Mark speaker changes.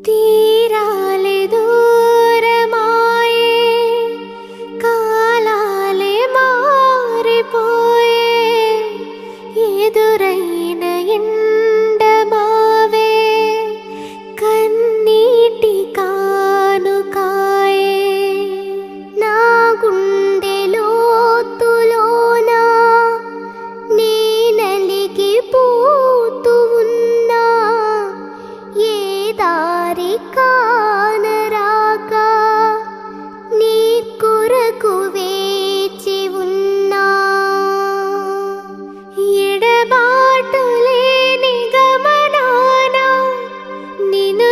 Speaker 1: తీరాలే దూరమాయే కాలాలే మారిపోయే ఎదురైన ఎండమావే కన్నీటి కానుకాయే నా గుండె లోతులోన నీ నలిగిపోతూ ఉన్నా ఏ దారి కానరాక నీ కొరకు వేచి ఉన్నా ఎడబాటు లేని గమనాన నిన్ను